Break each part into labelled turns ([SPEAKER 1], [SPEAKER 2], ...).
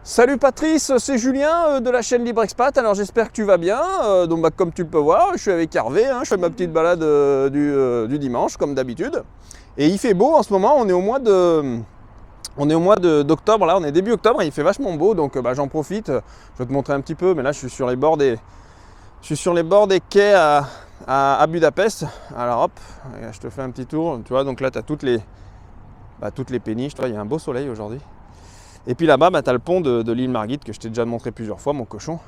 [SPEAKER 1] Salut Patrice, c'est Julien de la chaîne Libre Expat. Alors j'espère que tu vas bien. Donc comme tu le peux voir, je suis avec Hervé, je fais ma petite balade du dimanche comme d'habitude. Et il fait beau en ce moment, on est au mois d'octobre, là on est début octobre et il fait vachement beau, donc j'en profite. Je vais te montrer un petit peu, mais là je suis sur les bords des quais à Budapest. Alors hop, je te fais un petit tour, tu vois, donc là tu as toutes les péniches, il y a un beau soleil aujourd'hui. Et puis là-bas, tu as le pont de l'île Margit que je t'ai déjà montré plusieurs fois, mon cochon.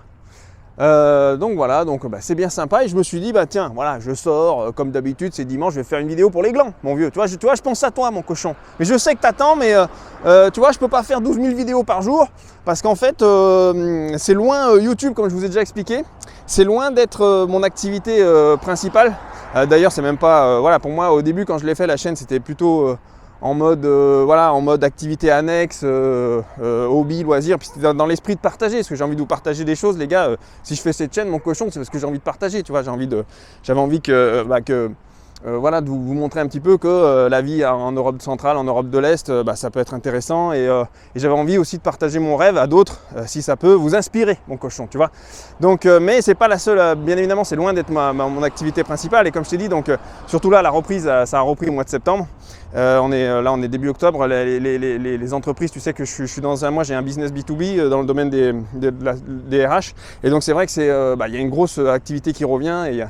[SPEAKER 1] Donc voilà, c'est bien sympa. Et je me suis dit, tiens, voilà, je sors, comme d'habitude, c'est dimanche, je vais faire une vidéo pour les glands, mon vieux. Tu vois, je pense à toi, mon cochon. Mais je sais que t'attends, mais tu vois, je peux pas faire 12 000 vidéos par jour. Parce qu'en fait, c'est loin, YouTube, comme je vous ai déjà expliqué, c'est loin d'être mon activité principale. D'ailleurs, c'est même pas, voilà, pour moi, au début, quand je l'ai fait, la chaîne, c'était plutôt... en mode activité annexe, hobby, loisir, puis c'était dans l'esprit de partager, parce que j'ai envie de vous partager des choses, les gars. Si je fais cette chaîne, mon cochon, c'est parce que j'ai envie de partager, tu vois, j'avais envie de vous montrer un petit peu que la vie en Europe centrale, en Europe de l'Est, ça peut être intéressant, et j'avais envie aussi de partager mon rêve à d'autres, si ça peut vous inspirer, mon cochon, tu vois. Donc, mais c'est pas la seule, bien évidemment, c'est loin d'être mon activité principale, et comme je t'ai dit, donc surtout là, la reprise, ça a repris au mois de septembre. On est début octobre, les entreprises, tu sais que je suis dans moi j'ai un business B2B dans le domaine des RH, et donc c'est vrai que il y a une grosse activité qui revient, et il y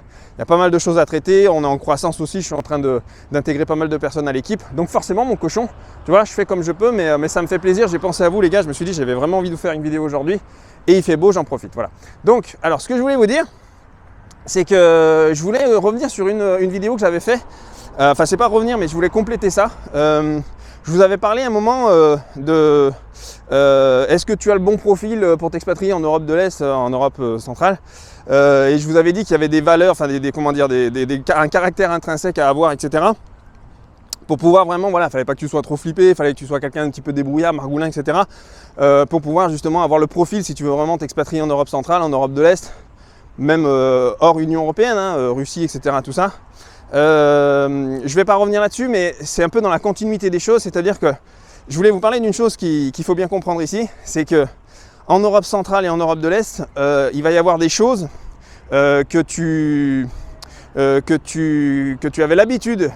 [SPEAKER 1] a pas mal de choses à traiter, on est en croissance aussi, je suis en train d'intégrer pas mal de personnes à l'équipe, donc forcément mon cochon, tu vois, je fais comme je peux, mais ça me fait plaisir, j'ai pensé à vous les gars, je me suis dit j'avais vraiment envie de vous faire une vidéo aujourd'hui, et il fait beau, j'en profite, voilà. Donc, alors ce que je voulais vous dire, c'est que je voulais revenir sur une vidéo que j'avais fait. Enfin, c'est pas revenir, mais je voulais compléter ça. Je vous avais parlé à un moment est-ce que tu as le bon profil pour t'expatrier en Europe de l'Est, en Europe centrale, et je vous avais dit qu'il y avait des valeurs, enfin un caractère intrinsèque à avoir, etc. Pour pouvoir vraiment, voilà, fallait pas que tu sois trop flippé, fallait que tu sois quelqu'un un petit peu débrouillard, margoulin, etc. Pour pouvoir justement avoir le profil si tu veux vraiment t'expatrier en Europe centrale, en Europe de l'Est, même hors Union Européenne, Russie, etc. Tout ça. Je ne vais pas revenir là-dessus, mais c'est un peu dans la continuité des choses, c'est-à-dire que je voulais vous parler d'une chose qu'il faut bien comprendre ici, c'est que en Europe centrale et en Europe de l'Est, il va y avoir des choses que tu avais l'habitude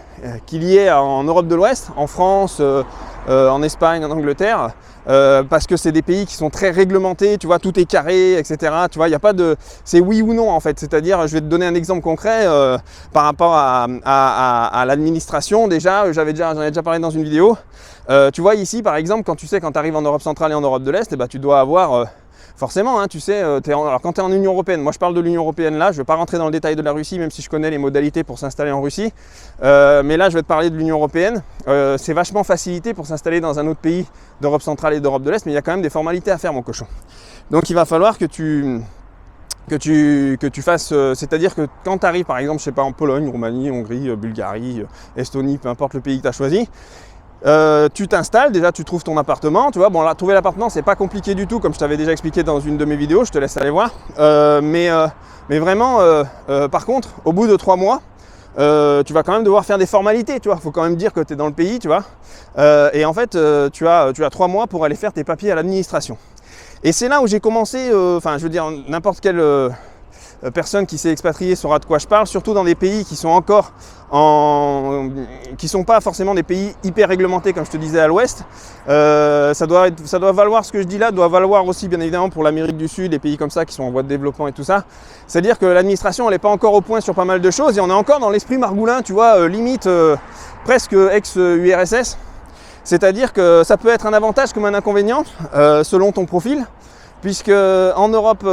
[SPEAKER 1] qu'il y ait en Europe de l'Ouest, en France, en Espagne, en Angleterre, parce que c'est des pays qui sont très réglementés, tu vois, tout est carré, etc. Tu vois, il n'y a pas de... C'est oui ou non en fait, c'est-à-dire, je vais te donner un exemple concret par rapport à l'administration, déjà, j'en ai déjà parlé dans une vidéo. Tu vois, ici, par exemple, quand tu arrives en Europe centrale et en Europe de l'Est, tu dois avoir... forcément, tu sais, alors quand tu es en Union Européenne, moi je parle de l'Union Européenne là, je ne vais pas rentrer dans le détail de la Russie, même si je connais les modalités pour s'installer en Russie, mais là je vais te parler de l'Union Européenne. C'est vachement facilité pour s'installer dans un autre pays d'Europe centrale et d'Europe de l'Est, mais il y a quand même des formalités à faire, mon cochon. Donc il va falloir que tu fasses, c'est-à-dire que quand tu arrives par exemple, je sais pas, en Pologne, Roumanie, Hongrie, Bulgarie, Estonie, peu importe le pays que tu as choisi, tu t'installes, déjà tu trouves ton appartement, tu vois, bon là trouver l'appartement c'est pas compliqué du tout comme je t'avais déjà expliqué dans une de mes vidéos, je te laisse aller voir, mais vraiment par contre au bout de 3 mois tu vas quand même devoir faire des formalités, tu vois, faut quand même dire que tu es dans le pays, tu vois, et en fait tu as 3 mois pour aller faire tes papiers à l'administration, et c'est là où j'ai commencé, enfin je veux dire n'importe quelle personne qui s'est expatriée saura de quoi je parle, surtout dans des pays qui sont encore qui sont pas forcément des pays hyper réglementés comme je te disais à l'ouest. Ça doit valoir, ce que je dis là doit valoir aussi bien évidemment pour l'Amérique du Sud, les pays comme ça qui sont en voie de développement et tout ça. C'est-à-dire que l'administration elle n'est pas encore au point sur pas mal de choses et on est encore dans l'esprit margoulin, tu vois, limite presque ex-URSS. C'est-à-dire que ça peut être un avantage comme un inconvénient selon ton profil. Puisque en Europe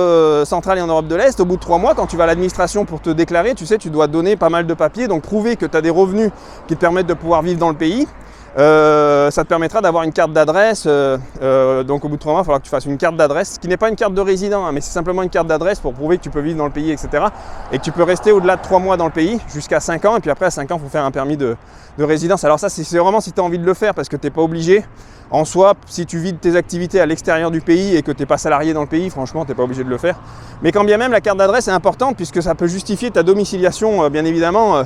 [SPEAKER 1] centrale et en Europe de l'Est, au bout de 3 mois, quand tu vas à l'administration pour te déclarer, tu sais, tu dois donner pas mal de papiers, donc prouver que tu as des revenus qui te permettent de pouvoir vivre dans le pays. Ça te permettra d'avoir une carte d'adresse, donc au bout de 3 mois, il faudra que tu fasses une carte d'adresse, qui n'est pas une carte de résident, mais c'est simplement une carte d'adresse pour prouver que tu peux vivre dans le pays, etc. Et que tu peux rester au-delà de 3 mois dans le pays, jusqu'à 5 ans, et puis après à 5 ans, il faut faire un permis de résidence. Alors ça, c'est vraiment si tu as envie de le faire, parce que tu n'es pas obligé. En soi, si tu vis tes activités à l'extérieur du pays et que tu n'es pas salarié dans le pays, franchement, tu n'es pas obligé de le faire. Mais quand bien même, la carte d'adresse est importante, puisque ça peut justifier ta domiciliation, bien évidemment,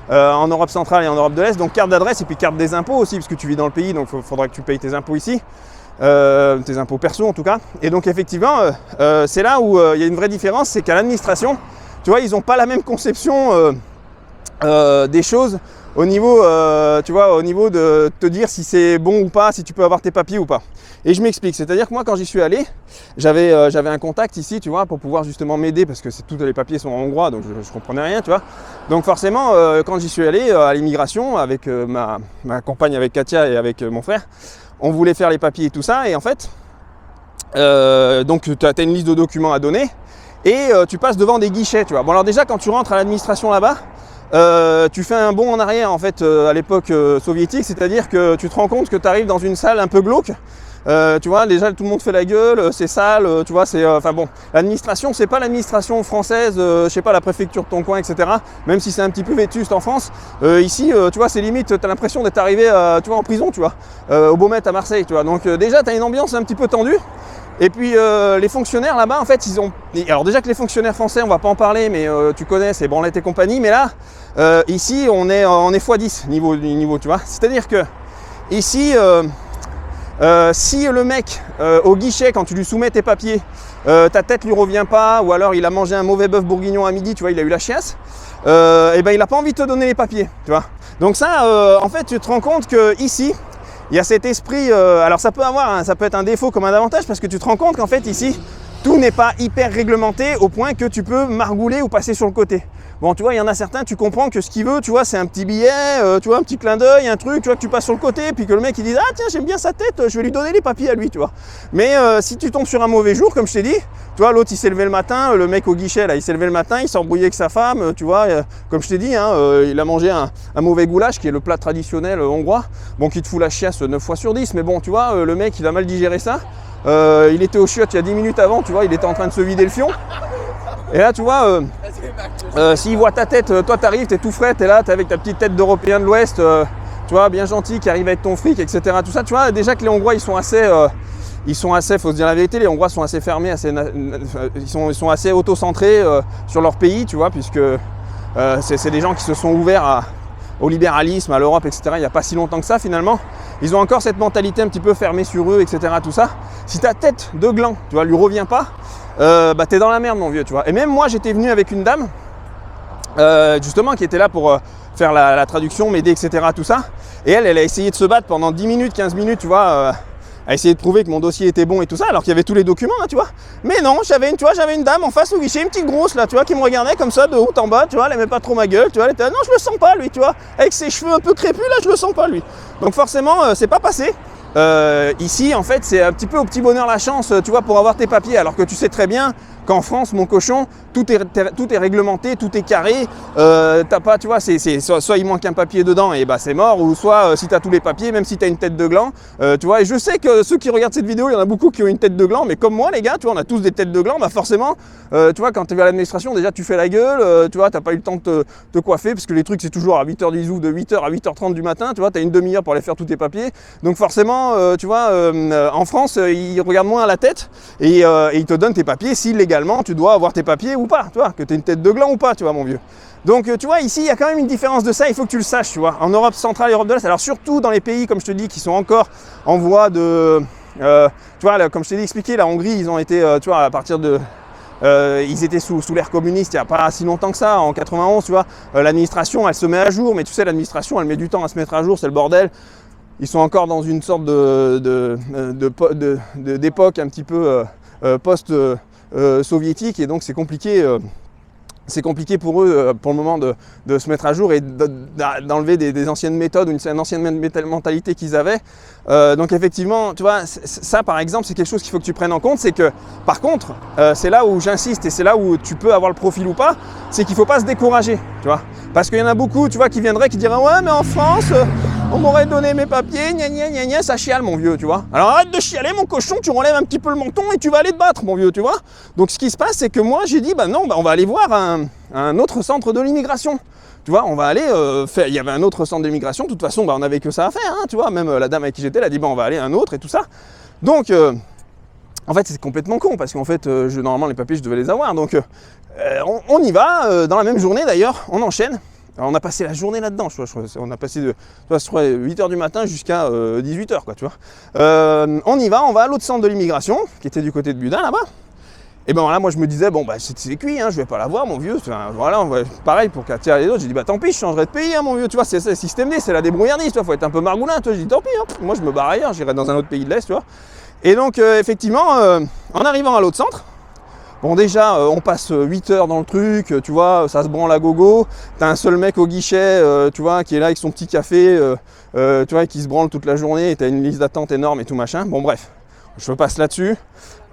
[SPEAKER 1] en Europe centrale et en Europe de l'Est. Donc carte d'adresse et puis carte des impôts aussi, parce que tu vis dans le pays, donc il faudra que tu payes tes impôts ici. tes impôts perso en tout cas. Et donc effectivement, c'est là où il y a une vraie différence, c'est qu'à l'administration, tu vois, ils n'ont pas la même conception des choses au niveau, tu vois, au niveau de te dire si c'est bon ou pas, si tu peux avoir tes papiers ou pas. Et je m'explique, c'est-à-dire que moi quand j'y suis allé, j'avais un contact ici, tu vois, pour pouvoir justement m'aider parce que tous les papiers sont en hongrois, donc je comprenais rien, tu vois. Donc forcément, quand j'y suis allé à l'immigration avec ma compagne, avec Katia et avec mon frère, on voulait faire les papiers et tout ça, et en fait, donc tu as une liste de documents à donner et tu passes devant des guichets, tu vois. Bon alors déjà quand tu rentres à l'administration là-bas, tu fais un bond en arrière en fait à l'époque soviétique, c'est-à-dire que tu te rends compte que tu arrives dans une salle un peu glauque. Tu vois, déjà tout le monde fait la gueule, c'est sale, tu vois, c'est enfin bon, l'administration c'est pas l'administration française, je sais pas, la préfecture de ton coin, etc. Même si c'est un petit peu vétuste en France, ici tu vois, c'est limite, t'as l'impression d'être arrivé tu vois, en prison, tu vois, au Beaumet à Marseille, tu vois. Donc déjà t'as une ambiance un petit peu tendue. Et puis les fonctionnaires là-bas, en fait, ils ont. Alors déjà que les fonctionnaires français, on va pas en parler, mais tu connais, c'est Branlette et compagnie. Mais là, ici, on est x10 niveau, tu vois. C'est-à-dire que ici, si le mec au guichet, quand tu lui soumets tes papiers, ta tête lui revient pas, ou alors il a mangé un mauvais bœuf bourguignon à midi, tu vois, il a eu la chiasse, et ben il a pas envie de te donner les papiers, tu vois. Donc ça, en fait, tu te rends compte que ici, il y a cet esprit, alors ça peut être un défaut comme un avantage parce que tu te rends compte qu'en fait ici, tout n'est pas hyper réglementé au point que tu peux margouler ou passer sur le côté. Bon, tu vois, il y en a certains, tu comprends que ce qu'il veut, tu vois, c'est un petit billet, tu vois, un petit clin d'œil, un truc, tu vois, que tu passes sur le côté, puis que le mec il dit ah tiens, j'aime bien sa tête, je vais lui donner les papiers à lui, tu vois. Mais si tu tombes sur un mauvais jour, comme je t'ai dit, tu vois, l'autre il s'est levé le matin, le mec au guichet là, il s'est levé le matin, il s'est embrouillé avec sa femme, tu vois, comme je t'ai dit, hein, il a mangé un mauvais goulash qui est le plat traditionnel hongrois, bon, qui te fout la chiasse 9 fois sur 10, mais bon, tu vois, le mec il a mal digéré ça. Il était au chiottes il y a 10 minutes avant, tu vois, il était en train de se vider le fion. Et là, tu vois, s'il voit ta tête, toi t'arrives, t'es tout frais, t'es là, t'es avec ta petite tête d'Européen de l'Ouest, tu vois, bien gentil, qui arrive avec ton fric, etc. Tout ça, tu vois, déjà que les Hongrois, ils sont assez, faut se dire la vérité, les Hongrois sont assez fermés, ils sont assez auto-centrés sur leur pays, tu vois, puisque c'est des gens qui se sont ouverts au libéralisme, à l'Europe, etc. Il n'y a pas si longtemps que ça, finalement. Ils ont encore cette mentalité un petit peu fermée sur eux, etc. Tout ça. Si ta tête de gland, tu vois, lui revient pas, bah t'es dans la merde, mon vieux, tu vois. Et même moi, j'étais venu avec une dame, justement, qui était là pour faire la traduction, m'aider, etc. Tout ça. Et elle a essayé de se battre pendant 10 minutes, 15 minutes, tu vois, à essayer de prouver que mon dossier était bon et tout ça, alors qu'il y avait tous les documents, là, tu vois. Mais non, j'avais une dame en face au guichet, une petite grosse, là, tu vois, qui me regardait comme ça, de haut en bas, tu vois, elle aimait pas trop ma gueule, tu vois, elle était là, non, je le sens pas, lui, tu vois, avec ses cheveux un peu crépus, là, je le sens pas, lui. Donc forcément, c'est pas passé. Ici, en fait, c'est un petit peu au petit bonheur la chance, tu vois, pour avoir tes papiers, alors que tu sais très bien qu'en France, mon cochon, tout est réglementé, tout est carré, t'as pas, tu vois, soit il manque un papier dedans et bah c'est mort, ou soit si t'as tous les papiers, même si t'as une tête de gland, tu vois, et je sais que ceux qui regardent cette vidéo, il y en a beaucoup qui ont une tête de gland, mais comme moi les gars, tu vois, on a tous des têtes de gland, bah forcément, tu vois, quand tu vas à l'administration, déjà tu fais la gueule, tu vois, t'as pas eu le temps de te coiffer, parce que les trucs c'est toujours à 8h10 ou de 8h à 8h30 du matin, tu vois, t'as une demi-heure pour aller faire tous tes papiers, donc forcément, tu vois, en France, ils regardent moins à la tête, et ils te donnent tes papiers si légalement tu dois avoir tes papiers ou pas, tu vois, que tu aies une tête de gland ou pas, tu vois, mon vieux. Donc, tu vois, ici, il y a quand même une différence de ça, il faut que tu le saches, tu vois, en Europe centrale et Europe de l'Est, alors surtout dans les pays, comme je te dis, qui sont encore en voie de, tu vois, là, comme je t'ai dit, expliqué, la Hongrie, ils ont été, tu vois, à partir de, ils étaient sous l'ère communiste il n'y a pas si longtemps que ça, en 91, tu vois, l'administration, elle se met à jour, mais tu sais, l'administration, elle met du temps à se mettre à jour, c'est le bordel. Ils sont encore dans une sorte d'époque un petit peu post-soviétique, et donc c'est compliqué pour eux, pour le moment, de se mettre à jour et d'enlever des anciennes méthodes ou une ancienne mentalité qu'ils avaient. Donc effectivement, tu vois, ça par exemple, c'est quelque chose qu'il faut que tu prennes en compte, c'est que par contre, c'est là où j'insiste et c'est là où tu peux avoir le profil ou pas, c'est qu'il ne faut pas se décourager, tu vois. Parce qu'il y en a beaucoup, tu vois, qui viendraient, qui diraient « Ouais, mais en France, on m'aurait donné mes papiers, gna gna gna gna, ça chiale, mon vieux, tu vois. Alors arrête de chialer, mon cochon, tu relèves un petit peu le menton et tu vas aller te battre, mon vieux, tu vois. » Donc ce qui se passe, c'est que moi, j'ai dit « Bah non, bah, on va aller voir un autre centre de l'immigration. » Tu vois, on va aller faire. Il y avait un autre centre d'immigration, de toute façon, bah, on n'avait que ça à faire, hein, tu vois. Même la dame avec qui j'étais, elle a dit bah, on va aller à un autre et tout ça. Donc, en fait, c'est complètement con parce qu'en fait, normalement, les papiers, je devais les avoir. Donc, on y va, dans la même journée d'ailleurs, on enchaîne. Alors, on a passé la journée là-dedans, on a passé de 8h du matin jusqu'à 18h, quoi, tu vois. On y va, on va à l'autre centre de l'immigration, qui était du côté de Budin, là-bas. Et ben voilà, moi je me disais, bon bah c'est cuit, hein, je vais pas la voir, mon vieux. Enfin, voilà, pareil pour Katia et les autres, j'ai dit, bah tant pis, je changerai de pays, hein, mon vieux, tu vois, c'est le système D, c'est la débrouillardise, tu vois, faut être un peu margoulin, tu vois. J'ai dit, tant pis, hein, moi je me barre ailleurs, j'irai dans un autre pays de l'Est, tu vois. Et donc, effectivement, en arrivant à l'autre centre, bon déjà, on passe 8 heures dans le truc, tu vois, ça se branle à gogo, t'as un seul mec au guichet, tu vois, qui est là avec son petit café, tu vois, qui se branle toute la journée, et t'as une liste d'attente énorme et tout machin. Bon bref, je passe là-dessus.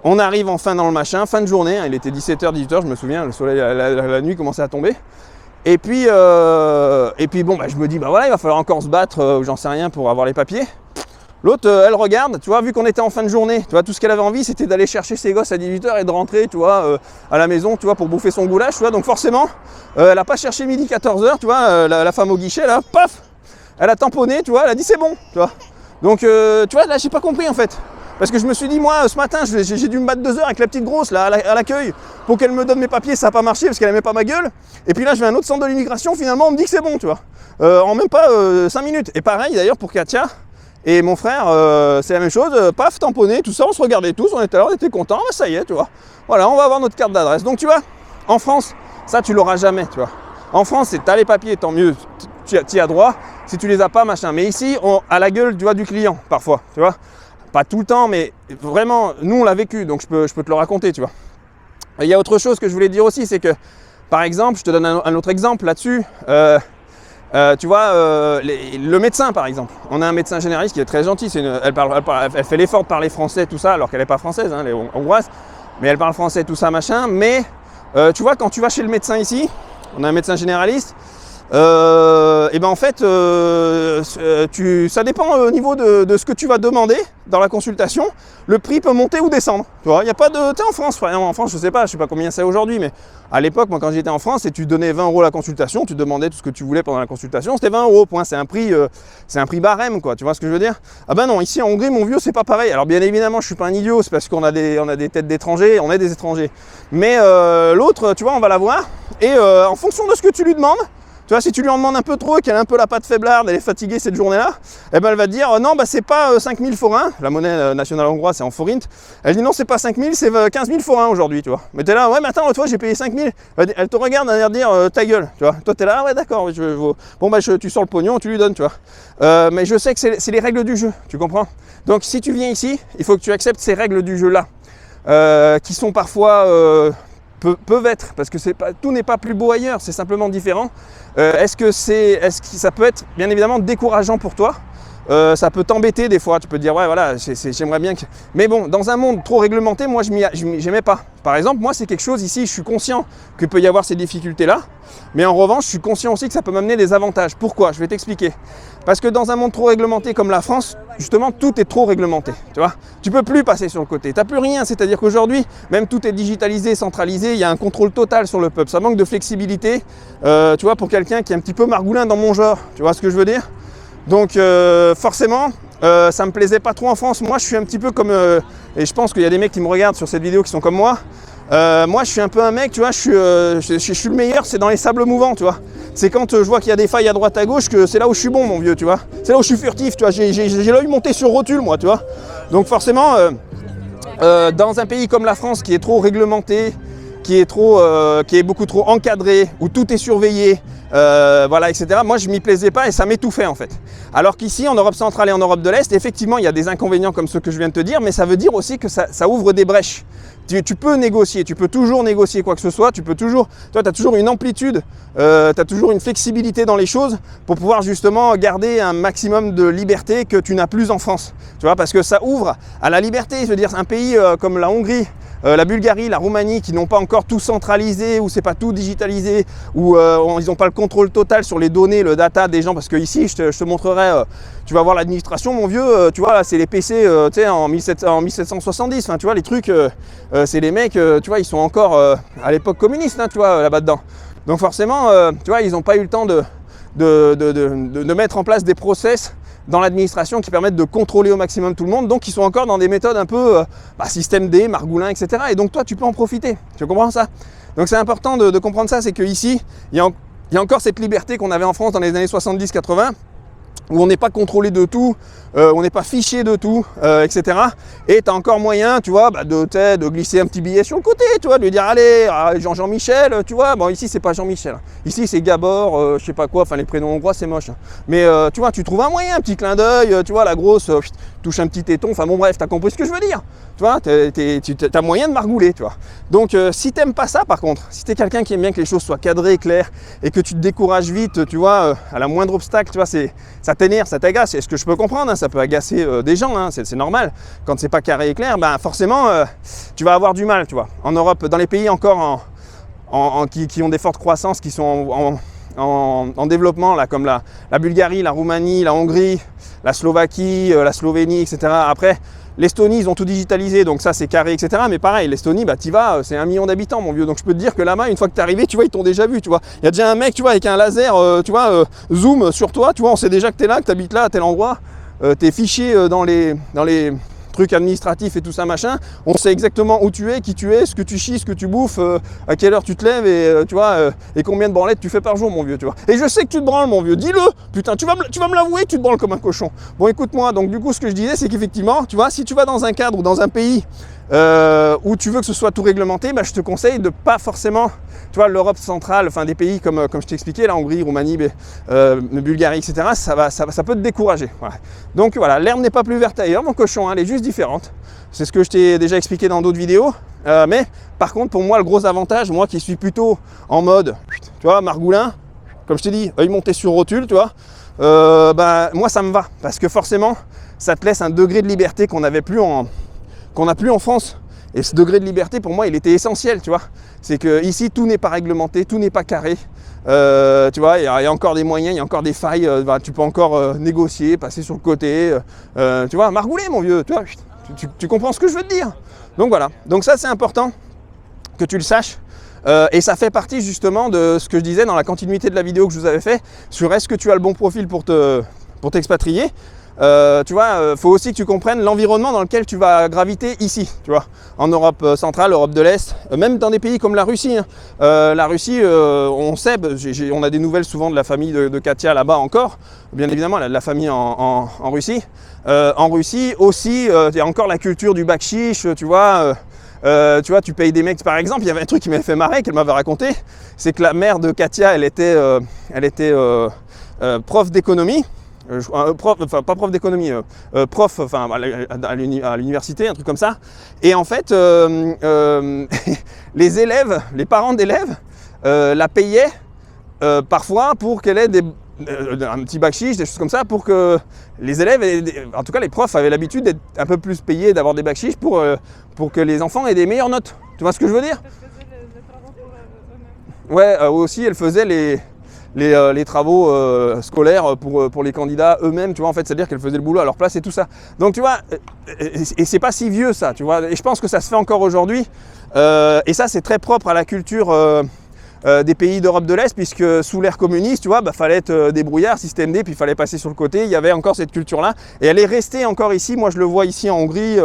[SPEAKER 1] On arrive enfin dans le machin, fin de journée, hein, il était 17h, 18h, je me souviens, le soleil, la nuit commençait à tomber. Et puis bon, bah, je me dis, bah voilà, il va falloir encore se battre, j'en sais rien, pour avoir les papiers. L'autre, elle regarde, tu vois, vu qu'on était en fin de journée, tu vois, tout ce qu'elle avait envie, c'était d'aller chercher ses gosses à 18h et de rentrer, tu vois, à la maison, tu vois, pour bouffer son goulash, tu vois. Donc forcément, elle n'a pas cherché midi 14h, tu vois, la femme au guichet, là, paf, elle a tamponné, tu vois, elle a dit c'est bon, tu vois. Donc, tu vois, là, j'ai pas compris en fait. Parce que je me suis dit, moi, ce matin, j'ai dû me battre 2 heures avec la petite grosse, là, à l'accueil, pour qu'elle me donne mes papiers, ça n'a pas marché parce qu'elle n'aimait pas ma gueule. Et puis là, je vais à un autre centre de l'immigration, finalement, on me dit que c'est bon, tu vois. En même pas 5 minutes. Et pareil, d'ailleurs, pour Katia et mon frère, c'est la même chose, paf, tamponné, tout ça, on se regardait tous, on était contents, bah, ça y est, tu vois. Voilà, on va avoir notre carte d'adresse. Donc, tu vois, en France, ça, tu l'auras jamais, tu vois. En France, t'as les papiers, tant mieux, tu y as droit. Si tu les as pas, machin. Mais ici, on a la gueule, tu vois, du client, parfois, tu vois. Pas tout le temps, mais vraiment, nous on l'a vécu, donc je peux te le raconter, tu vois. Il y a autre chose que je voulais dire aussi, c'est que, par exemple, je te donne un autre exemple là-dessus, tu vois, le médecin, par exemple. On a un médecin généraliste qui est très gentil, elle fait l'effort de parler français, tout ça, alors qu'elle n'est pas française, hein, elle est hongroise, mais elle parle français, tout ça, machin, mais, tu vois, quand tu vas chez le médecin ici, on a un médecin généraliste, et ben en fait, ça dépend au niveau de ce que tu vas demander dans la consultation, le prix peut monter ou descendre. Tu vois, il n'y a pas de. Tu sais, en France, je sais pas combien c'est aujourd'hui, mais à l'époque, moi quand j'étais en France, et tu donnais 20 € la consultation, tu demandais tout ce que tu voulais pendant la consultation, c'était 20 €, point. C'est un prix barème, quoi. Tu vois ce que je veux dire? Ah ben non, ici en Hongrie, mon vieux, c'est pas pareil. Alors bien évidemment, je suis pas un idiot, c'est parce qu'on a des têtes d'étrangers, on est des étrangers. Mais l'autre, tu vois, on va la voir, et en fonction de ce que tu lui demandes. Tu vois, si tu lui en demandes un peu trop et qu'elle a un peu la patte faiblarde, elle est fatiguée cette journée-là, eh ben elle va te dire non, bah c'est pas 5000 forints, la monnaie nationale hongroise c'est en forint. Elle dit non, c'est pas 5000, c'est 15 000 forints aujourd'hui, tu vois. Mais t'es là, ouais, mais attends, l'autre fois j'ai payé 5000. Elle te regarde, elle va dire ta gueule, tu vois. Toi t'es là, ouais, d'accord, bon, bah tu sors le pognon, tu lui donnes, tu vois. Mais je sais que c'est les règles du jeu, tu comprends? Donc si tu viens ici, il faut que tu acceptes ces règles du jeu-là, qui sont parfois. Peuvent être, parce que tout n'est pas plus beau ailleurs, c'est simplement différent. Est-ce que ça peut être bien évidemment décourageant pour toi? Ça peut t'embêter des fois, tu peux te dire ouais voilà, j'aimerais bien que... Mais bon, dans un monde trop réglementé, moi j'aimais pas. Par exemple, moi c'est quelque chose ici, je suis conscient qu'il peut y avoir ces difficultés-là, mais en revanche, je suis conscient aussi que ça peut m'amener des avantages. Pourquoi? Je vais t'expliquer. Parce que dans un monde trop réglementé comme la France, justement, tout est trop réglementé, tu vois. Tu peux plus passer sur le côté, tu n'as plus rien, c'est-à-dire qu'aujourd'hui, même tout est digitalisé, centralisé, il y a un contrôle total sur le peuple. Ça manque de flexibilité, tu vois, pour quelqu'un qui est un petit peu margoulin dans mon genre, tu vois ce que je veux dire? Donc forcément, ça me plaisait pas trop en France. Moi, je suis un petit peu comme, et je pense qu'il y a des mecs qui me regardent sur cette vidéo qui sont comme moi. Moi, je suis un peu un mec, tu vois, je suis le meilleur, c'est dans les sables mouvants, tu vois. C'est quand je vois qu'il y a des failles à droite à gauche que c'est là où je suis bon, mon vieux, tu vois. C'est là où je suis furtif, tu vois. J'ai l'œil monté sur rotule, moi, tu vois. Donc forcément, dans un pays comme la France qui est trop réglementé, qui est beaucoup trop encadré, où tout est surveillé, voilà, etc. Moi, je m'y plaisais pas et ça m'étouffait en fait. Alors qu'ici, en Europe centrale et en Europe de l'Est, effectivement, il y a des inconvénients comme ceux que je viens de te dire, mais ça veut dire aussi que ça ouvre des brèches. Tu peux négocier, tu peux toujours négocier quoi que ce soit, tu as toujours une amplitude, tu as toujours une flexibilité dans les choses pour pouvoir justement garder un maximum de liberté que tu n'as plus en France. Tu vois, parce que ça ouvre à la liberté, je veux dire, un pays comme la Hongrie, la Bulgarie, la Roumanie qui n'ont pas encore tout centralisé, où c'est pas tout digitalisé, où ils n'ont pas le contrôle total sur les données, le data des gens, parce que ici, je te montrerai, tu vas voir l'administration, mon vieux, tu vois, là, c'est les PC, tu sais, en 1770, enfin, tu vois, les trucs, c'est les mecs, tu vois, ils sont encore à l'époque communiste, hein, tu vois, là-bas dedans. Donc forcément, tu vois, ils n'ont pas eu le temps de mettre en place des process dans l'administration qui permettent de contrôler au maximum tout le monde, donc ils sont encore dans des méthodes un peu système D, margoulin, etc. Et donc toi, tu peux en profiter, tu comprends ça? Donc c'est important de comprendre ça, c'est qu'ici, il y a il y a encore cette liberté qu'on avait en France dans les années 70-80, où on n'est pas contrôlé de tout, on n'est pas fiché de tout, etc. Et tu as encore moyen, tu vois, de glisser un petit billet sur le côté, tu vois, de lui dire, allez, Jean-Michel, tu vois, bon, ici, c'est pas Jean-Michel, ici, c'est Gabor, je sais pas quoi, enfin, les prénoms hongrois, c'est moche. Mais, tu vois, tu trouves un moyen, un petit clin d'œil, tu vois, la grosse, touche un petit téton, enfin, bon, bref, tu as compris ce que je veux dire. Tu vois, tu as moyen de margouler, tu vois. Donc, si t'aimes pas ça, par contre, si tu es quelqu'un qui aime bien que les choses soient cadrées, claires, et que tu te décourages vite, tu vois, à la moindre obstacle, tu vois, ça t'énerve, ça t'agace, et ce que je peux comprendre, hein, ça peut agacer des gens, hein, c'est normal. Quand c'est pas carré et clair, ben forcément, tu vas avoir du mal, tu vois. En Europe, dans les pays encore qui ont des fortes croissances, qui sont en développement, là, comme la Bulgarie, la Roumanie, la Hongrie, la Slovaquie, la Slovénie, etc. Après, l'Estonie, ils ont tout digitalisé, donc ça c'est carré, etc. Mais pareil, l'Estonie, bah t'y vas, c'est 1 million d'habitants, mon vieux. Donc je peux te dire que là-bas, une fois que t'es arrivé, tu vois, ils t'ont déjà vu, tu vois. Il y a déjà un mec, tu vois, avec un laser, tu vois, zoom sur toi, tu vois, on sait déjà que t'es là, que t'habites là, à tel endroit. T'es fiché dans les trucs administratifs et tout ça, machin. On sait exactement où tu es, qui tu es, ce que tu chies, ce que tu bouffes, à quelle heure tu te lèves et tu vois, et combien de branlettes tu fais par jour, mon vieux, tu vois. Et je sais que tu te branles, mon vieux, dis-le, putain, tu vas me l'avouer, tu te branles comme un cochon. Bon, écoute-moi, donc du coup, ce que je disais, c'est qu'effectivement, tu vois, si tu vas dans un cadre ou dans un pays où tu veux que ce soit tout réglementé, bah, je te conseille de pas forcément, tu vois, l'Europe centrale, enfin des pays comme je t'ai expliqué, la Hongrie, Roumanie, Bulgarie, etc., ça peut te décourager. Voilà. Donc voilà, l'herbe n'est pas plus verte ailleurs, mon cochon, hein, elle est juste différente. C'est ce que je t'ai déjà expliqué dans d'autres vidéos. Mais par contre, pour moi, le gros avantage, moi qui suis plutôt en mode, tu vois, margoulin, comme je t'ai dit, œil monté sur rotule, tu vois, moi ça me va, parce que forcément, ça te laisse un degré de liberté qu'on n'a plus en France. Et ce degré de liberté, pour moi, il était essentiel, tu vois. C'est que ici, tout n'est pas réglementé, tout n'est pas carré. Tu vois, il y a encore des moyens, il y a encore des failles. Tu peux encore négocier, passer sur le côté. Tu vois, margouler, mon vieux. Tu vois, tu comprends ce que je veux te dire. Donc voilà. Donc ça, c'est important que tu le saches. Et ça fait partie justement de ce que je disais dans la continuité de la vidéo que je vous avais fait sur est-ce que tu as le bon profil pour t'expatrier. Tu vois, faut aussi que tu comprennes l'environnement dans lequel tu vas graviter ici, tu vois, en Europe centrale, Europe de l'Est, même dans des pays comme la Russie. Hein. La Russie, on sait, on a des nouvelles souvent de la famille de Katia là-bas encore, bien évidemment, elle a de la famille en Russie. En Russie aussi, il y a encore la culture du bakshish, tu vois. Tu vois, tu payes des mecs, par exemple, il y avait un truc qui m'avait fait marrer, qu'elle m'avait raconté, c'est que la mère de Katia, elle était prof d'économie. Enfin pas prof d'économie, prof enfin, à l'université, un truc comme ça. Et en fait, les élèves, les parents d'élèves la payaient parfois pour qu'elle ait un petit bakshish, des choses comme ça, pour que les élèves, en tout cas les profs avaient l'habitude d'être un peu plus payés, d'avoir des bakshish pour que les enfants aient des meilleures notes. Tu vois ce que je veux dire?
[SPEAKER 2] Elle faisait les travaux pour eux-mêmes.
[SPEAKER 1] Ouais, aussi elle faisait les travaux scolaires pour les candidats eux-mêmes, tu vois, en fait, c'est-à-dire qu'elle faisait le boulot à leur place et tout ça. Donc, tu vois, et c'est pas si vieux ça, tu vois, et je pense que ça se fait encore aujourd'hui, et ça, c'est très propre à la culture des pays d'Europe de l'Est, puisque sous l'ère communiste, tu vois, fallait être débrouillard, système D, puis il fallait passer sur le côté, il y avait encore cette culture-là, et elle est restée encore ici, moi je le vois ici en Hongrie,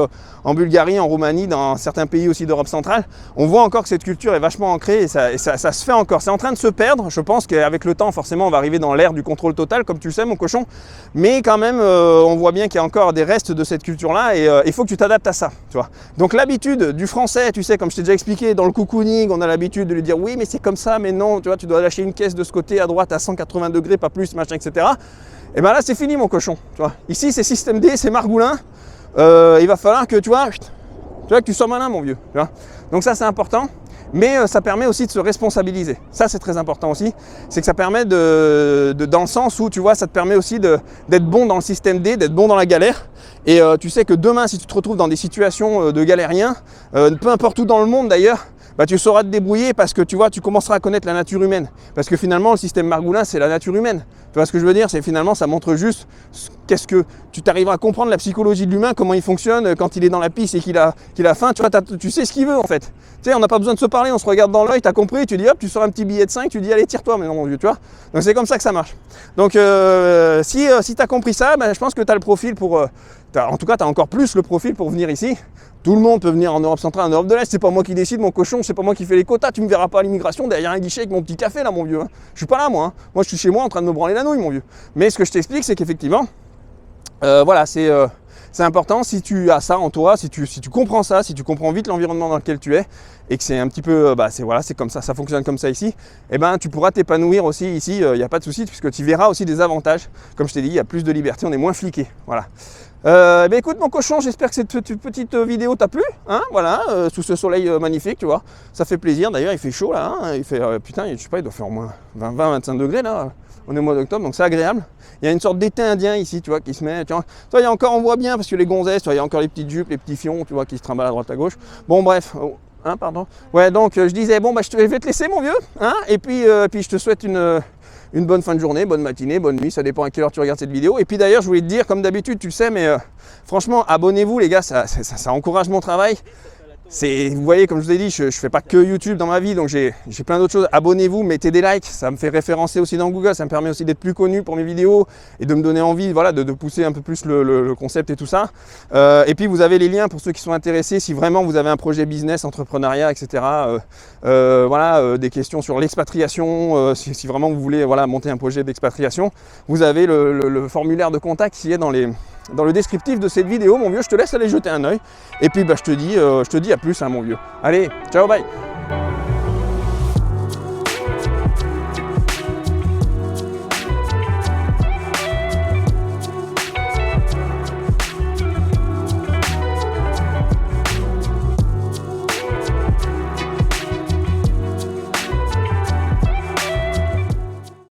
[SPEAKER 1] en Bulgarie, en Roumanie, dans certains pays aussi d'Europe centrale, on voit encore que cette culture est vachement ancrée, et ça se fait encore, c'est en train de se perdre, je pense qu'avec le temps, forcément, on va arriver dans l'ère du contrôle total, comme tu le sais, mon cochon, mais quand même, on voit bien qu'il y a encore des restes de cette culture-là, et il faut que tu t'adaptes à ça, tu vois. Donc l'habitude du français, tu sais, comme je t'ai déjà expliqué, dans le cocooning, on a l'habitude de lui dire, oui, mais c'est comme ça, mais non, tu vois, tu dois lâcher une caisse de ce côté à droite à 180 degrés, pas plus, machin, etc. Et bien là, c'est fini, mon cochon. Tu vois. Ici, c'est système D, c'est margoulin. Il va falloir que, que tu sois malin, mon vieux. Tu vois. Donc ça, c'est important. Mais ça permet aussi de se responsabiliser. Ça, c'est très important aussi. C'est que ça permet dans le sens où, tu vois, ça te permet aussi d'être bon dans le système D, d'être bon dans la galère. Et tu sais que demain, si tu te retrouves dans des situations de galériens, peu importe où dans le monde d'ailleurs, tu sauras te débrouiller parce que tu vois, tu commenceras à connaître la nature humaine. Parce que finalement, le système margoulin, c'est la nature humaine. Tu vois ce que je veux dire? C'est finalement, ça montre juste qu'est-ce que tu t'arriveras à comprendre la psychologie de l'humain, comment il fonctionne quand il est dans la piste et qu'il a faim. Tu vois, tu sais ce qu'il veut en fait. Tu sais, on n'a pas besoin de se parler, on se regarde dans l'œil, tu as compris, tu dis hop, tu sors un petit billet de 5, tu dis allez, tire-toi, mais non, mon vieux, tu vois. Donc c'est comme ça que ça marche. Donc si tu as compris ça, je pense que tu as le profil pour en tout cas, tu as encore plus le profil pour venir ici. Tout le monde peut venir en Europe centrale, en Europe de l'Est. C'est pas moi qui décide, mon cochon, c'est pas moi qui fais les quotas. Tu me verras pas à l'immigration derrière un guichet avec mon petit café là, mon vieux. Je suis pas là, moi. Moi, je suis chez moi en train de me branler la nouille, mon vieux. Mais ce que je t'explique, c'est qu'effectivement, voilà, c'est important si tu as ça en toi, si tu comprends ça, si tu comprends vite l'environnement dans lequel tu es et que c'est un petit peu, c'est comme ça, ça fonctionne comme ça ici, et ben tu pourras t'épanouir aussi ici, il n'y a pas de souci puisque tu verras aussi des avantages. Comme je t'ai dit, il y a plus de liberté, on est moins fliqué. Voilà. Écoute mon cochon, j'espère que cette petite vidéo t'a plu, hein, voilà, sous ce soleil magnifique, tu vois, ça fait plaisir. D'ailleurs il fait chaud là, hein, il fait, putain, je sais pas, il doit faire au moins 20-25 degrés là, on est au mois d'octobre, donc c'est agréable. Il y a une sorte d'été indien ici, tu vois, qui se met, tu vois, il y a encore, on voit bien, parce que les gonzesses, tu vois, il y a encore les petites jupes, les petits fions, tu vois, qui se trimballent à droite à gauche. Bon bref, hein, pardon. Ouais, donc je disais, bon, je vais te laisser mon vieux, hein, et puis je te souhaite une bonne fin de journée, bonne matinée, bonne nuit, ça dépend à quelle heure tu regardes cette vidéo. Et puis d'ailleurs, je voulais te dire, comme d'habitude, tu le sais, mais franchement, abonnez-vous les gars, ça encourage mon travail. Vous voyez, comme je vous ai dit, je ne fais pas que YouTube dans ma vie, donc j'ai plein d'autres choses. Abonnez-vous, mettez des likes, ça me fait référencer aussi dans Google, ça me permet aussi d'être plus connu pour mes vidéos et de me donner envie, voilà, de pousser un peu plus le concept et tout ça. Et puis vous avez les liens pour ceux qui sont intéressés, si vraiment vous avez un projet business, entrepreneuriat, etc. Voilà, des questions sur l'expatriation, si vraiment vous voulez, voilà, monter un projet d'expatriation, vous avez le formulaire de contact qui est dans le descriptif de cette vidéo, mon vieux. Je te laisse aller jeter un œil et puis je te dis à plus, hein, mon vieux. Allez, ciao, bye.